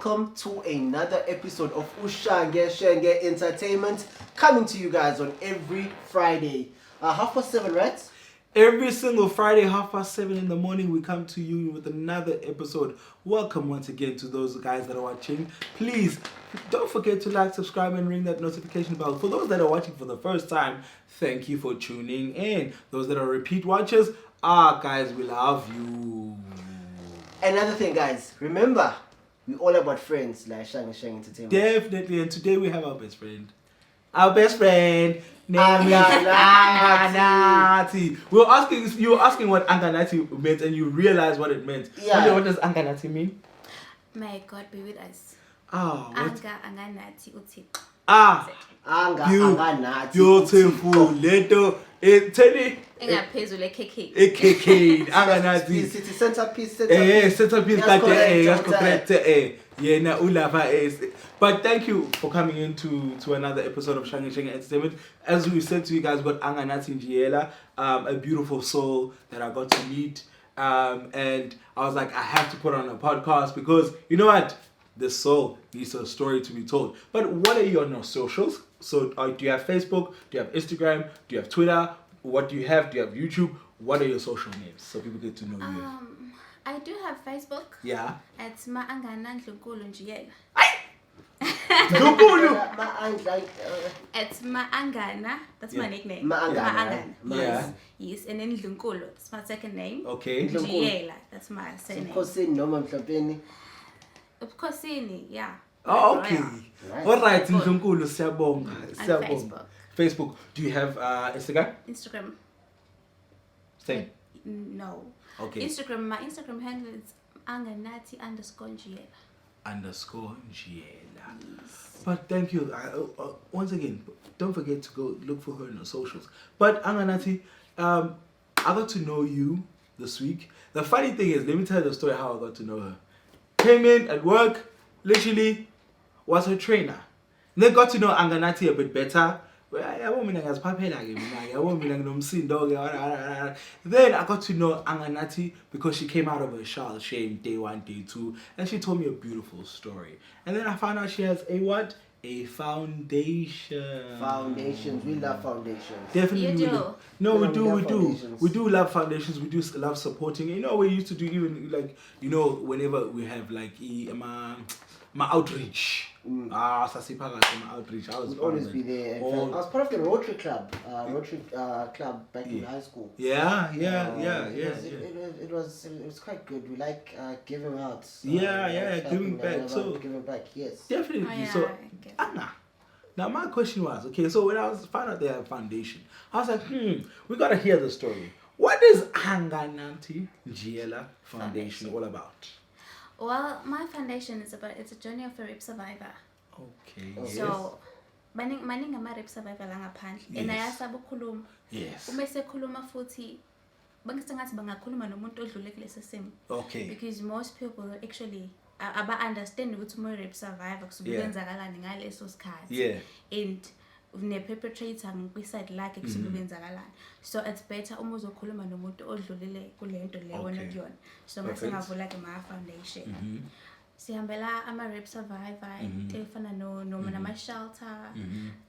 welcome to another episode of Ushange Shenge Entertainment, coming to you guys on every Friday. 7:30, right? Every single Friday, 7:30 in the morning, we come to you with another episode. Welcome once again to those guys that are watching. Please, don't forget to like, subscribe, and ring that notification bell. For those that are watching for the first time, thank you for tuning in. Those that are repeat watchers, guys, we love you. Another thing, guys, remember, we're all about friends, like Shang Entertainment. Definitely, and today we have our best friend. Our best friend, Anganathi. You were asking what Anganathi meant, and you realized what it meant. Yeah. What does Anganathi mean? May God be with us. Anganathi. Beautiful. Leto. Teddy. Engaphezulu eKK. Anganathi. City centerpiece. Centerpiece. That's correct. But thank you for coming into another episode of Shanga Entertainment. As we said to you guys, we got Anganathi Njiela, a beautiful soul that I got to meet. And I was like, I have to put on a podcast because, you know what? The soul needs a story to be told. But what are your socials? So do you have Facebook? Do you have Instagram? Do you have Twitter? What do you have? Do you have YouTube? What are your social names so people get to know you? I do have Facebook. Yeah. It's Anganathi Njiela. It's Angana. That's my nickname. Angana. Yeah. Yes, and then Ndlunkulu. That's my second name. Okay. Njiela. That's my surname. Of course, yeah. Oh, okay. Right. All right, Ndlunkulu, siyabonga. Facebook. Facebook. Do you have Instagram? Instagram. Same. No. Okay. Instagram. My Instagram handle is Anganathi_Njiela. _Njiela. Yes. But thank you. Once again, don't forget to go look for her in the socials. But Anganathi, I got to know you this week. The funny thing is, let me tell you the story how I got to know her. Came in at work, literally was her trainer. Then got to know Anganathi a bit better. Then I got to know Anganathi because she came out of her shell shame day 1, day 2, and she told me a beautiful story. And then I found out she has a what? A foundation. Foundations. We love foundations. Definitely. You do? No, we do. Foundations. We do love foundations. We do love supporting. You know, we used to do even whenever we have like my outreach. Sasipaka, my outreach. I was We'd always be there. I was part of the Rotary Club. Club back in high school. It was quite good. We like giving out. Giving back. Giving back, yes. Definitely. Oh, yeah, So, I get it. Anna. Now my question was, okay, so when I found out they have foundation, I was like, we gotta hear the story. What is Anganathi Njiela Foundation all about? Well, my foundation is it's a journey of a rape survivor. Okay. So, maningi ama-rape survivor la ngaphandle. And ayasaba ukukhuluma. Yes. Uma esekhuluma futhi bangisengathi bangakhuluma nomuntu odlule kulesi simo. Okay. Because most people actually aba-understand ukuthi uma rape survivor kusuke kwenzakalani ngaleso sikhathi. Yeah. And ne-perpetrator ngikwiside lakhe kusuke kwenzakalani. So it's better uma uzokhuluma nomuntu odlulile kule nto leyo wena kuyona. So mase ngavula-ke ma-foundation. Sihambela ama-rape survivor into efana noma nama-shelter.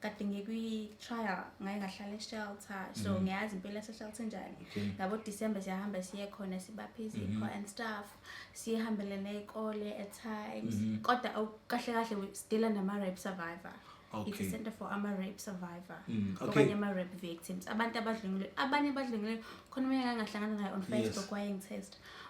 Kade ngikwi-trial ngaye ngahlala e-shelter. So ngiyazi impela yase-shelter njani. Ngabo-December siyahamba siye khona sibaphe izipho and stuff. Siyahambele ney'kole at times. Kodwa kahle kahle we still nama-rape survivor. Okay. It's a center for ama-rape survivor. Okay. Okanye ama-rape victims. Abantu abadlungile, abanye badlungile khona mina ngahlangana naye on Facebook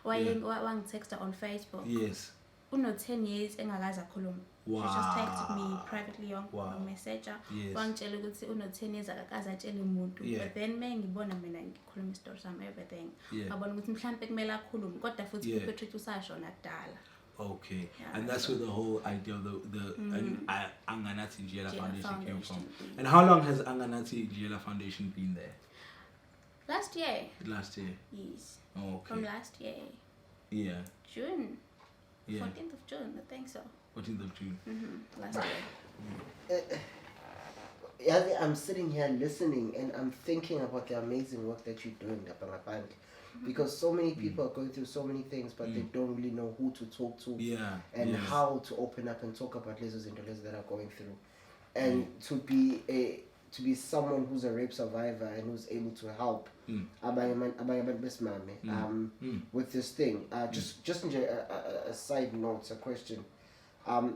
wangitexta on Facebook. Yes. 10 years engakaza khuluma. Wow. She just texted me privately on messenger. Yes. Wangitshela ukuthi 10 years akakaza atshele umuntu. Yeah. But then mengibona mina ngikhuluma story sami everything. Yeah. Ngabona ukuthi mhlambe kumele akhulume kodwa futhi perpetrate usashona kudala. Okay. Yeah, And that's where the whole idea of the Anganathi Njiela Foundation came from. Foundation. And how long has Anganathi Njiela Foundation been there? Last year. Last year. Yes. Oh, okay. From last year. Yeah. June. Yeah. 14th of June, I think so. 14th of June. Last year. I'm sitting here listening and I'm thinking about the amazing work that you're doing, Band, because so many people are going through so many things, but they don't really know who to talk to and how to open up and talk about lessons and lessons that are going through, and to be someone who's a rape survivor and who's able to help with this thing. Just a side note, a question. Do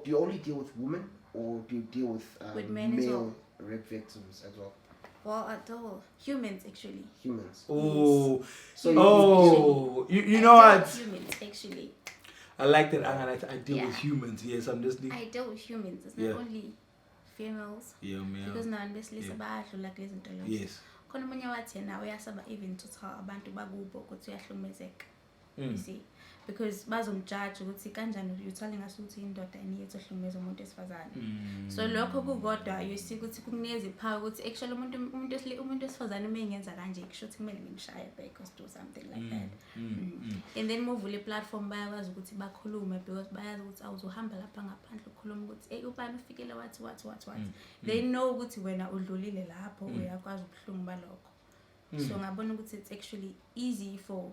you only deal with women, or do you deal with men as male well? rape victims as well? Well, at all. Humans, actually. Humans. Oh, So you know what? Humans, actually. I like that. I deal with humans. Yes, I'm just. I deal with humans. It's not only females. Yeah, male. Because now besilisa bayadlula kulezi zinto lezo. Yes. Khona umunye wathi yena uyasaba even to tell abantu bakubo ukuthi uyahlukumezeka. You see, because bazomjudge ukuthi kanjani you telling us ukuthi indoda iniye ehlukumeza umuntu esifazane. So lokho kukodwa you see ukuthi kukunikeza ipower ukuthi actually umuntu esifazane uma engenza kanje kusho ukuthi kumele ngimshaye back or do something like that. And then move le platform bayakwazi ukuthi bakhulume because bayazi ukuthi awuzohamba lapha ngaphandle ukukhuluma ukuthi ubani ufikele wathi they know ukuthi wena udlulile lapho uyakwazi ubuhlungu balokho. So ngabona ukuthi it's actually easy for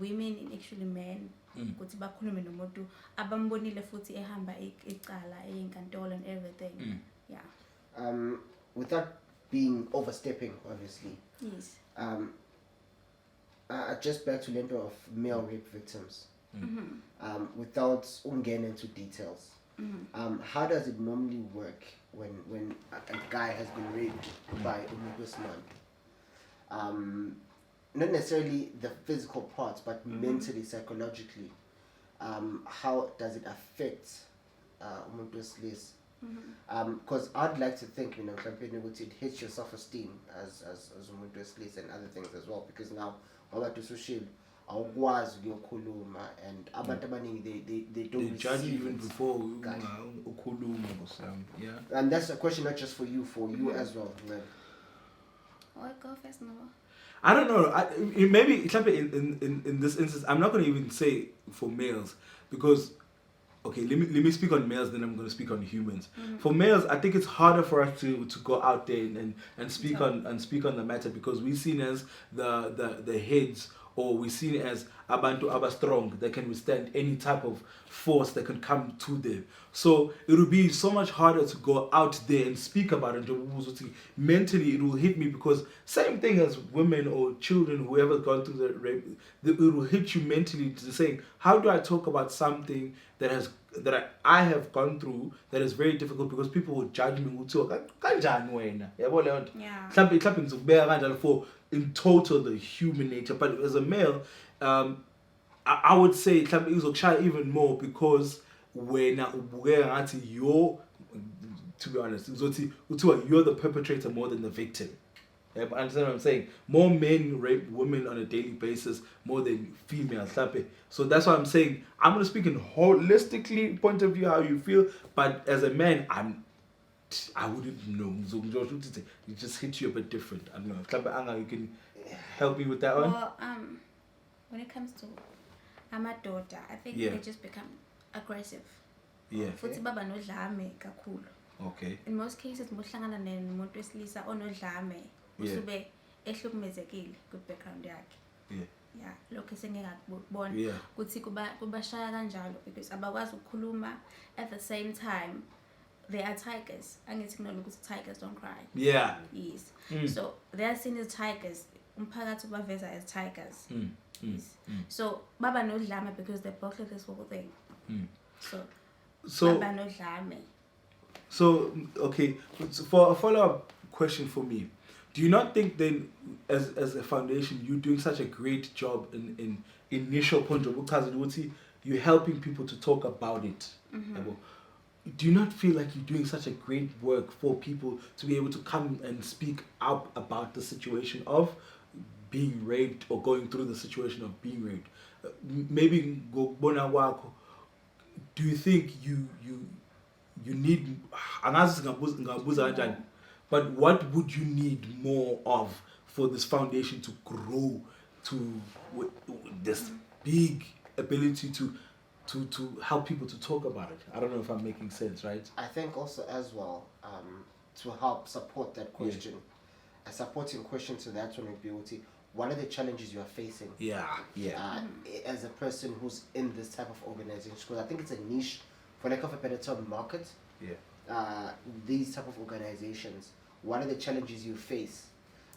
women and actually men ukuthi bakhulume nomuntu abambonile futhi ehamba icala eyinkantolo and everything. Without being overstepping, obviously. Yes. Just back to lento of male rape victims. Without getting into details. How does it normally work when a guy has been raped by a Muslim? Not necessarily the physical parts, but mentally, psychologically. How does it affect umuntu wesilisa? Because I'd like to think, it hits your self-esteem as umuntu wesilisa and other things as well. Because now, abantu social, awukwazi ukuyokhuluma, and abantu abaningi they don't judge you even before ukhuluma or something. Yeah. And that's a question not just for you as well. Or go first, no. I don't know. Maybe in this instance, I'm not going to even say for males because, okay, let me speak on males. Then I'm going to speak on humans. For males, I think it's harder for us to go out there and speak on the matter because we're seen as the heads, or we're seen as abantu aba strong that can withstand any type of force that can come to them. So it will be so much harder to go out there and speak about it. Mentally, it will hit me because same thing as women or children, whoever's gone through the rape, it will hit you mentally to saying, how do I talk about something that I have gone through that is very difficult because people will judge me. For in total the human nature, but as a male, I would say it even more because when you're, to be honest, you're the perpetrator more than the victim. Understand what I'm saying? More men rape women on a daily basis more than females. So that's why I'm saying I'm going to speak in holistically point of view how you feel, but as a man, I wouldn't know. It just hits you a bit different. I don't know. You can help me with that one? Well, when it comes to my daughter, I think they just become aggressive. Yeah. Futhi baba nodlame kakhulu. Okay. In most cases, muhlangana nomuntu wesilisa onodlame usube ehlukumezekile ku background yakhe. Yeah, lokho sengingakubona ukuthi kubashaya kanjalo because abakwazi ukukhuluma at the same time. They are tigers. Angithi kunalo ukuthi tigers don't cry. Yeah. Yes. So they are seen as tigers. Umphakathi ubaveza as tigers. Yes. So baba nodlame because they both like this whole thing. So baba nodlame. So okay, for a follow-up question for me, do you not think then as a foundation you're doing such a great job in initial point of because you're helping people to talk about it? Do you not feel like you're doing such a great work for people to be able to come and speak up about the situation of being raped or going through the situation of being raped? Maybe ngokubona kwakho, do you think you need, but what would you need more of for this foundation to grow to this big ability to help people to talk about it? I don't know if I'm making sense, right? I think also as well, to help support that question. A supporting question to that one would be, what are the challenges you are facing? As a person who's in this type of organization, because I think it's a niche, for lack of a better term, market. These type of organizations, what are the challenges you face,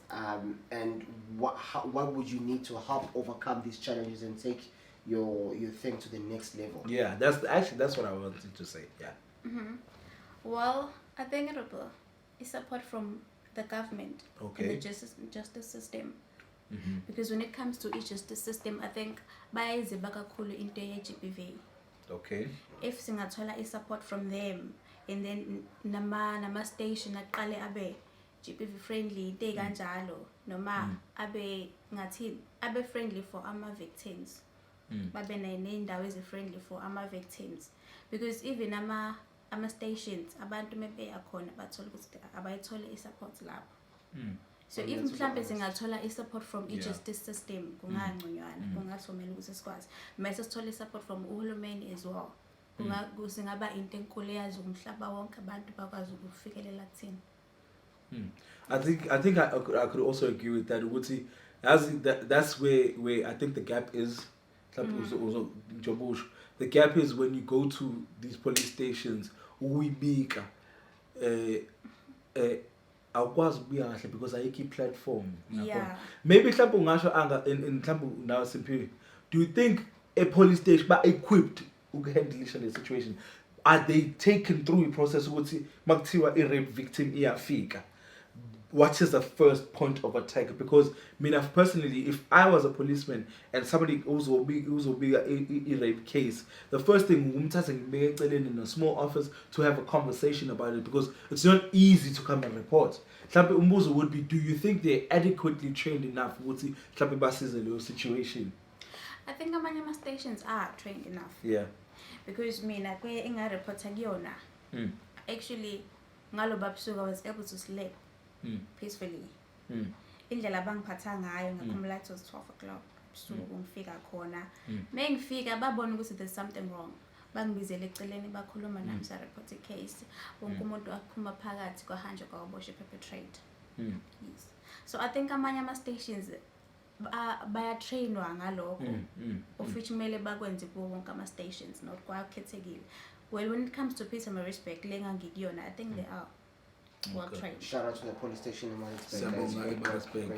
and what would you need to help overcome these challenges and take your thing to the next level? That's what I wanted to say. Well, I think it's support from the government and the justice system. Because when it comes to each justice system, I think bayayiziba kakhulu into ye-GBV. If singathola support from them, and then nama station aqale abe GBV friendly, into kanjalo noma abe friendly for ama victims. Babe ney'ndawo ezi-friendly for ama victims, because even ama stations abantu mebe yakhona bathola ukuthi abayithole i-support lapho. So if mhlambe singathola i-support from i-justice system, kungangconywana, kungasomela ukuthi sikwazi. Mase sithole i-support from uhulumeni as well. Singaba into enkulu eyazi umhlaba wonke abantu bakwazi ukufikelela kuthina. I think I could also agree with that. That's where I think the gap is. The gap is when you go to these police stations, uyibika awukwazi ukubuya kahle because ayikho platform. Maybe mhlawumbe ungasho anga in mhlawumbe now simply, do you think a police station ba equipped ukuhandle le situation? Are they taken through a process ukuthi makuthiwa i-rape victim iyafika? What is the first point of attack? Because personally, if I was a policeman and somebody also be a rape case, the first thing in a small office to have a conversation about it, because it's not easy to come and report. Umbuzo would be, do you think they're adequately trained enough with the situation? I think amanye stations are trained enough. Because mina kwe engareport kuyona, actually ngalo babusuku I was able to sleep peacefully. Indlela bangiphatha ngayo ngakhumula it was 12 o'clock ebusuku ngifika khona. Mengifika babona ukuthi there's something wrong. Bangibizele eceleni bakhuluma nami sa report case. Wonke umuntu aphuma phakathi kwahanjwa kwaboshwe perpetrate. Yes. So I think amanye stations bayatrainwa ngalokho, of which kumele bakwenze kuwo wonke ama stations, not kwakhethekile. Well, when it comes to peace and respect, lenga ngikuyona, I think they are well trained. Shout out to the police station in Maritzburg.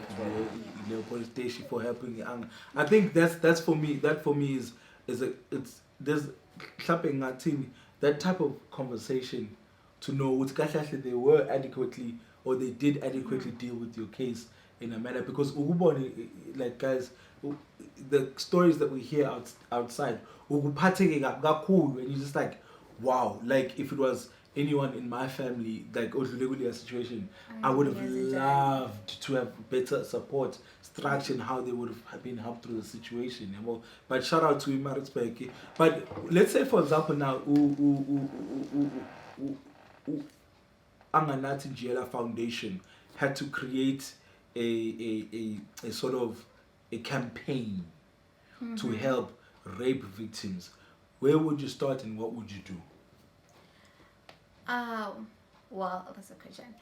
The police station for helping young. I think that's for me. That for me is there's clapping that type of conversation to know what they were adequately or they did adequately deal with your case in a manner, because like guys, the stories that we hear outside, and you're just like, wow, like if it was anyone in my family, like a situation, I would have loved to have better support structure and how they would have been helped through the situation. But shout out to Maritzburg. But let's say, for example, now Anganathi Njela Foundation had to create a sort of a campaign to help rape victims. Where would you start and what would you do? Well, that's a question.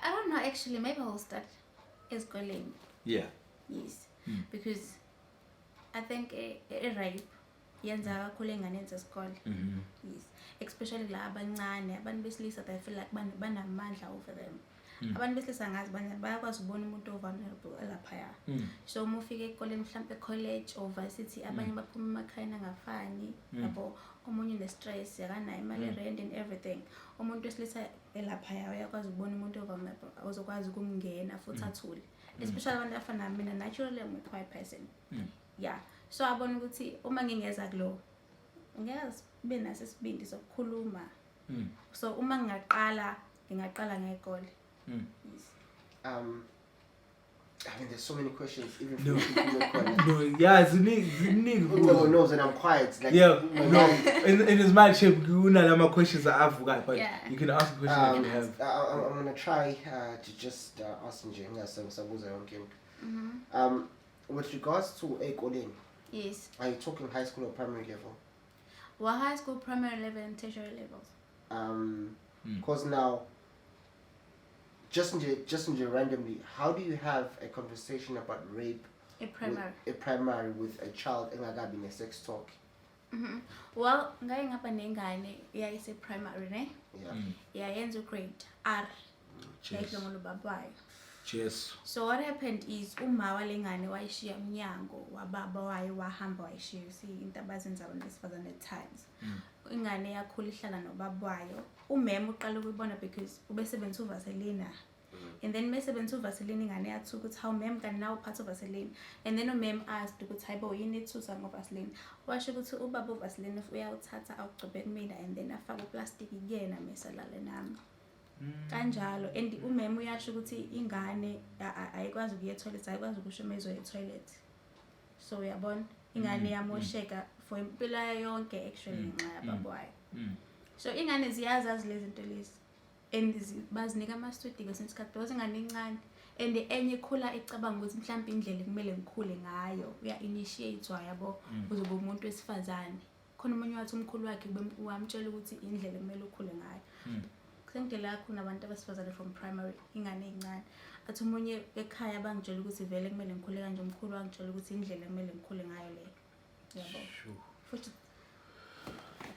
I don't know, actually. Maybe I'll start schooling. Yes. Because I think a rape yenza kakhulu engane zesikole. Yes. Especially la abancane, abantu besilisa, they feel like banamandla over them. Abantu besilisa ngazi bayakwazi ukubona umuntu vulnerable elaphaya. So uma ufika ekoleni mhlambe college or varsity, abanye baphuma emakhaya angafani, yabo omunye une-stress, yakanayo imali rent and everything. Umuntu wesilisa elaphaya uyakwazi ukubona umuntu vulnerable, uzokwazi ukumngena futhi athule. Especially abantu afana mina, naturally I'm a quiet person. So abona ukuthi uma ngingeza kulo ngiyaz be naso isibindi sokukhuluma. So uma ngingaqala ngekole. I mean, there's so many questions. Even No. no, It's unique. Whoever knows that I'm quiet. Like, in his mind shape, my questions are forgot, but you can ask a question that you have. I'm gonna try to just ask Njinga some with regards to Ekolin. Yes. Are you talking high school or primary level? Well, high school, primary level, and tertiary levels. Because now, just randomly, how do you have a conversation about rape primary with a child engakabi in a sex talk? Well, ngake ngapha nengane primary ne? Yeah. Yenza grade R. Cheers. So what happened is uma walengane wayishiya umnyango wababa wayo wahamba wayishiya into abazenza abantu besifazane at times. Ingane yakhula ihlala nobaba wayo. Umema uqala ukuyibona because ubesebenzisa uvaselina. And then mesebenzisa uvaselina ingane yathi ukuthi how mem can now part of vaseline. And then umem asked ukuthi hayibo yini ethusa ngovaseline. Washo ukuthi ubaba uvaseline uyawuthatha awugcobe kumina and then afaka uplastic kuyena mesalale nami. Kanjalo and umema uyasho ukuthi ingane ayikwazi ukuya toilet ayikwazi ukushomezwa toilet. So uyabona ingane yamosheka for impilo yonke actually ngenxa yababa wayo. So ingane ziyazazi lezi zinto lezi and bazinika ama-study kwesinsikhathi because ingane encane and enye ikhula ecabanga ukuthi mhlawumbe indlela kumele ngikhule ngayo uya-initiate yabo uzoba umuntu wesifazane. Khona umunye wathi umkhulu wakhe wamtshela ukuthi indlela kumele ukhule ngayo. Sengidela yakho nabantu abesifazane from primary ingane encane. Athi umunye ekhaya bangitshela ukuthi vele kumele ngikhule kanje umkhulu wangitshela ukuthi indlela kumele ngikhule ngayo le. Yabo. Futhi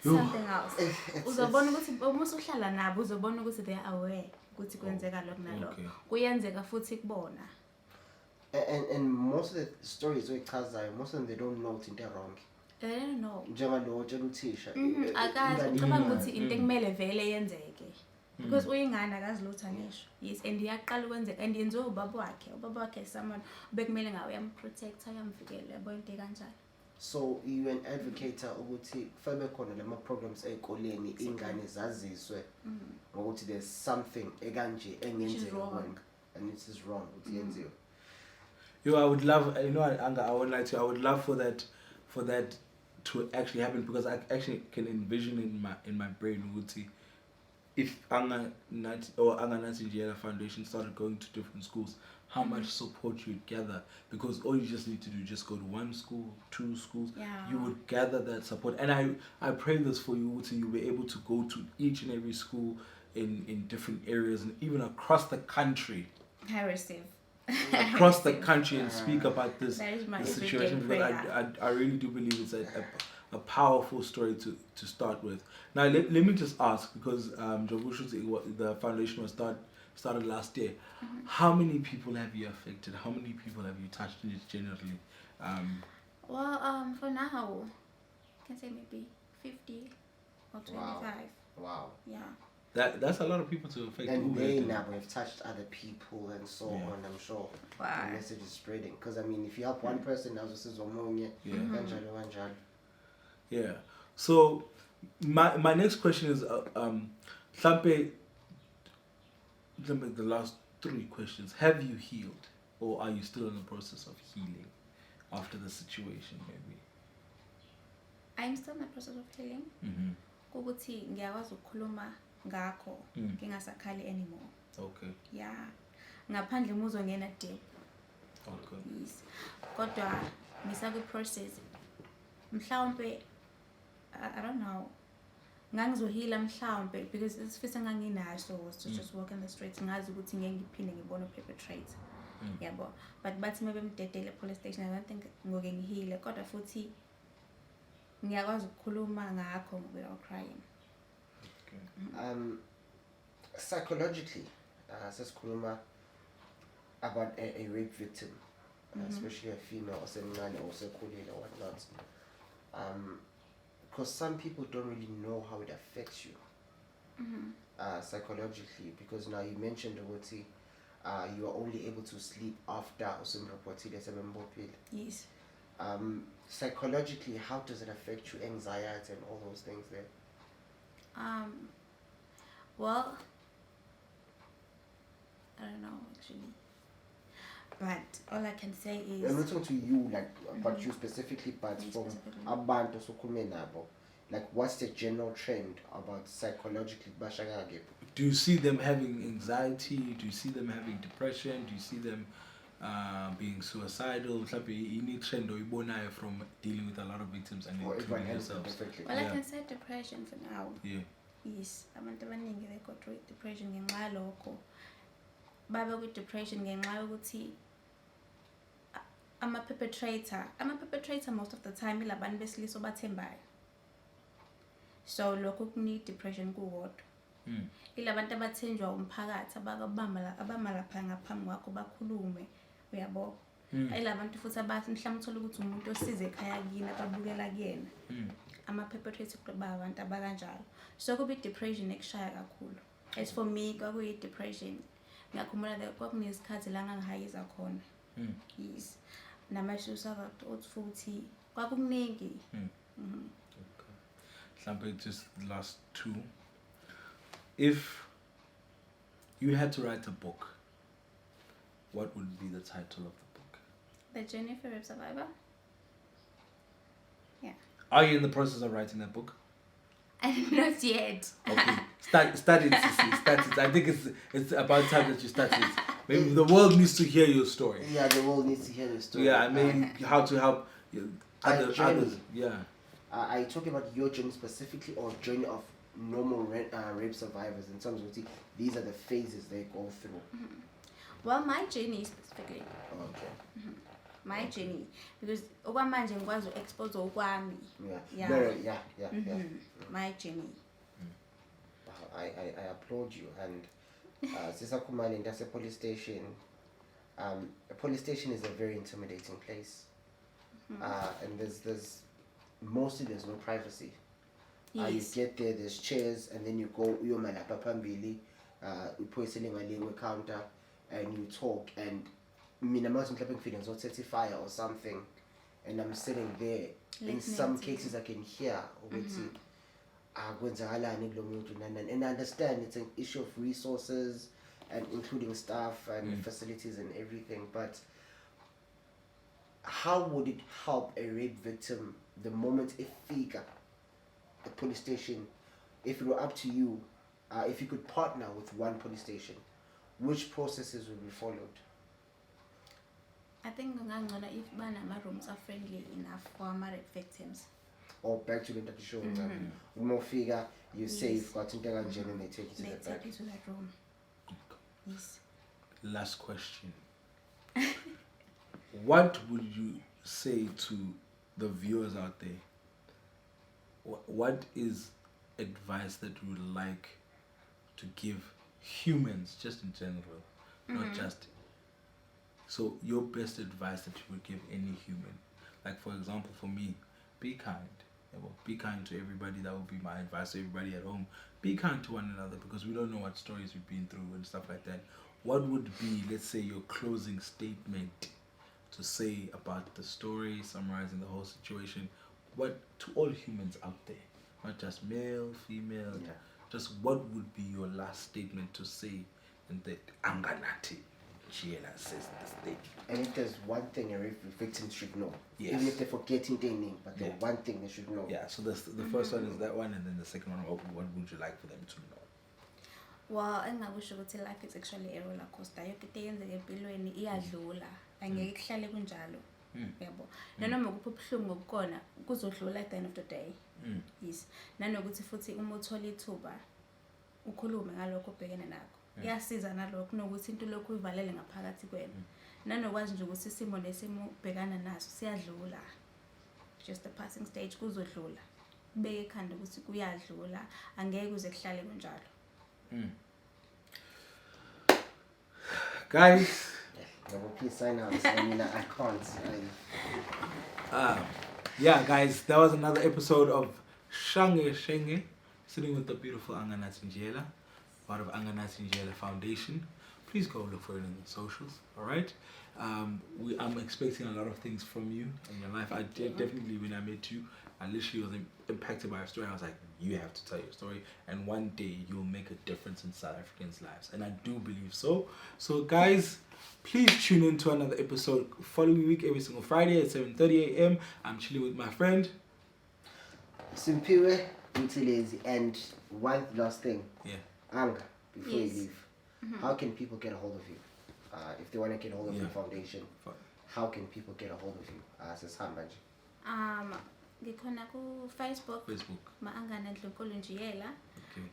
something else. Uzobona ukuthi uma usuhlala nabo uzobona ukuthi they are aware ukuthi kwenzeka lokho nalokho. Kuyenzeka futhi kubona. And most of the stories oyichazayo, most of them they don't know into wrong. They don't know. Njengalo tshela uthisha. Akazi ucabanga ukuthi into ekumele vele yenzeke. Because uyingane akazi lutho ngisho. Yes, and iyaqala ukwenzeka and yenziwa ubaba wakhe. Ubaba wakhe someone bekumele ngawe yamprotect ayamvikela yabo into kanjalo. So you an advocate ukuthi kufanele khona lama programs ezikoleni ingane zaziswe ngokuthi there's something ekanje engenzeka and it is wrong ukuthi yenziwe. I would love, I won't lie to you, I would love for that to actually happen because I actually can envision in my brain ukuthi if Anganathi Foundation started going to different schools, how much support you'd gather, because all you just need to do is just go to one school, 2 schools, you would gather that support. And I pray this for you, so you'll be able to go to each and every school in different areas and even across the country. I receive. Across the country and speak about this situation, because I really do believe it's a powerful story to start with. Now let me just ask, because the foundation was started last year. How many people have you affected? How many people have you touched generally? Well, for now, I can say maybe 50 or 25. Wow. Yeah. That's a lot of people to affect. And they now have touched other people and so on, I'm sure. Wow. The message is spreading. Because I mean, if you help one person, now this is yeah. So my next question is Hlampe, the last 3 questions. Have you healed, or are you still in the process of healing after the situation? Maybe I'm still in the process of healing. Ukuthi ngiyakwazi ukukhuluma ngakho ngingasakhali anymore. Okay. Yeah. Ngaphandle muzo ngena deep. Okay. Yes. Kodwa ngisakwi process. Mhlawumbe I don't know. Ngangizohila mhlawumbe because isifisa nganginaso was to just walk in the streets ngazi ukuthi ngeke ngiphinde ngibone perpetrator. Yabo. But bathi mebemdedele police station I don't think ngoke ngihile kodwa futhi ngiyakwazi ukukhuluma ngakho without crying. Okay. Psychologically, sesikhuluma about a rape victim, especially a female or sencane or sekhulile or whatnot. Because some people don't really know how it affects you psychologically, because now you mentioned ukuthi you are only able to sleep after usimreportile sebembopile. Yes. Psychologically, how does it affect you, anxiety and all those things there? Well, I don't know actually, but all I can say is I'm not talking to you like about you specifically, but from abantu sokhulume nabo, like what's the general trend about psychologically bashakage? Do you see them having anxiety? Do you see them having depression? Do you see them being suicidal? Any trend oyibonayo from dealing with a lot of victims and including yourselves? Well, I can say depression for now. Yeah. Yes, abantu abaningi they got depression ngenxa lokho. babe kwi-depression ngenxa yokuthi ama-perpetrator most of the time ilabantu besilisa obathembayo. So lokho kune-depression kuwodwa. Ilabantu abathenjwa umphakathi abama lapha ngaphambi kwakho bakhulume uyabo. Ayilabantu futhi abathi mhlawumbe uthola ukuthi umuntu osize ekhaya kini ababukela kuyena. Ama-perpetrator abantu abakanjalo. So kuba i-depression ekushaya kakhulu. As for me kwakuyi-depression. Ngiyakhumbula kwakunesikhathi la ngangihayiza khona. Yes. Nama-suicide thoughts futhi kwakuningi. Mhlambe just the last two. If you had to write a book, what would be the title of the book? The Journey of a Rape Survivor. Yeah. Are you in the process of writing that book? Not yet. Okay. Start it, Sissy. Start it. I think it's about time that you start it. Maybe the world needs to hear your story. Yeah, the world needs to hear the story. Yeah, I mean how to help others. Yeah. Are you talking about your journey specifically or journey of normal rape survivors in terms of these are the phases they go through? Well, my journey specifically. Okay. My journey, because okwamanje ngikwazi u-expose okwami. Yeah. My journey. I applaud you. And Sisakumani, that's a police station. A police station is a very intimidating place. And there's mostly there's no privacy. Yes. You get there, there's chairs, and then you go, you're my lapapambili, you put selling a lingua counter, and you talk. And I'm not clapping feelings or fire or something, and I'm sitting there. In some cases, I can hear and I understand it's an issue of resources and including staff and facilities and everything. But how would it help a rape victim the moment a figure, a police station, if it were up to you, if you could partner with one police station, which processes would be followed? I think if banama rooms are friendly enough for married victims. Or back to the show, more figure, you say you've got into and they take you to the back. Take you to that room. Yes. Last question. What would you say to the viewers out there? What is advice that you would like to give humans, just in general, not just... So your best advice that you would give any human, like for example, for me, be kind. Be kind to everybody. That would be my advice to everybody at home. Be kind to one another because we don't know what stories we've been through and stuff like that. What would be, let's say, your closing statement to say about the story, summarizing the whole situation? What to all humans out there, not just male, female, just what would be your last statement to say? And that Anganathi says this thing. And if there's one thing a rape victim should know, even if they're forgetting their name, but the one thing they should know. Yeah, so the first one is that one, and then the second one, what would you like for them to know? Well, engakusho ukuthi life is actually a roller coaster. Yonke into eyenzeka empilweni iyadlula. Angeke kuhlale kunjalo. Yabo. Nanoma kuphi ubuhlungu obukona kuzodlula at the end of the day. Yes. Nanokuthi futhi uma uthola ithuba ukhulume ngalokho obhekene nakho. Iyasiza nalokho kunokuthi into lokhu ivalele ngaphakathi kwena. Nanokwazi nje ukuthi isimo nesimo ubhekana naso siyadlula. Just a passing stage kuzodlula. Beke ekhanda ukuthi kuyadlula, angeke kuze kuhlale kunjalo. Guys, please sign out. I mean, I can't. Yeah, guys, that was another episode of Shenge, sitting with the beautiful Anganathi Njela, part of Anganathi Njela Foundation. Please go look for it in the socials, alright? I'm expecting a lot of things from you in your life. I did definitely, when I met you, I literally was impacted by your story. I was like, you have to tell your story, and one day you'll make a difference in South Africans' lives, and I do believe so. So guys, please tune in to another episode following week every single Friday at 7:30 a.m. I'm chilling with my friend Simpiwe Utilezi. And one last thing, Anga, before you leave, how can people get a hold of you? If they want to get a hold of your foundation, how can people get a hold of you? Ngikhona ku Facebook. Ma Anganathi Njela.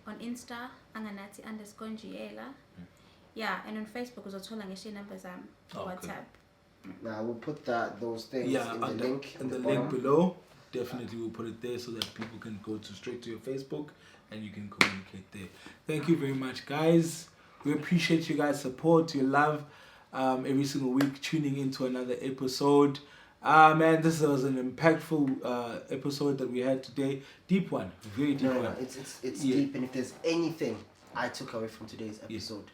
On Insta Anganathi _Njela. Yeah, and on Facebook uzothola ngisho numbers WhatsApp. Now we'll put those things in the link in the bottom. link below. Definitely we'll put it there so that people can go straight to your Facebook and you can communicate there. Thank you very much, guys. We appreciate you guys' support, your love, every single week tuning into another episode. Man, this was an impactful episode that we had today. Deep one, very deep one. No, it's deep, and if there's anything I took away from today's episode,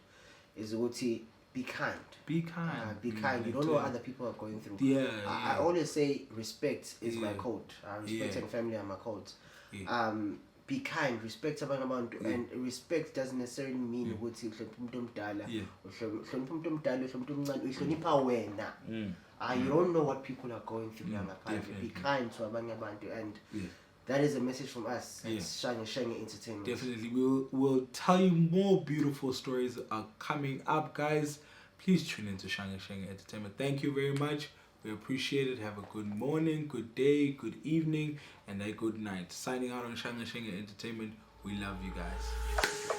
is Uti, be kind. Be kind. Be kind. You don't know what other people are going through. Yeah. I always say respect is my code. Respect and family are my codes. Yeah. Be kind, respect abanye abantu, and respect doesn't necessarily mean ukuthi uhlonipha umuntu omdala, uhlonipha umuntu omdala, uhlonipha umuntu omncane, uhlonipha wena. You don't know what people are going through. Be kind to abanye abantu, and that is a message from us at Shenge Entertainment. Definitely. We'll tell you more beautiful stories are coming up, guys. Please tune into Shenge Entertainment. Thank you very much. We appreciate it. Have a good morning, good day, good evening, and a good night. Signing out on Shenge Entertainment. We love you guys.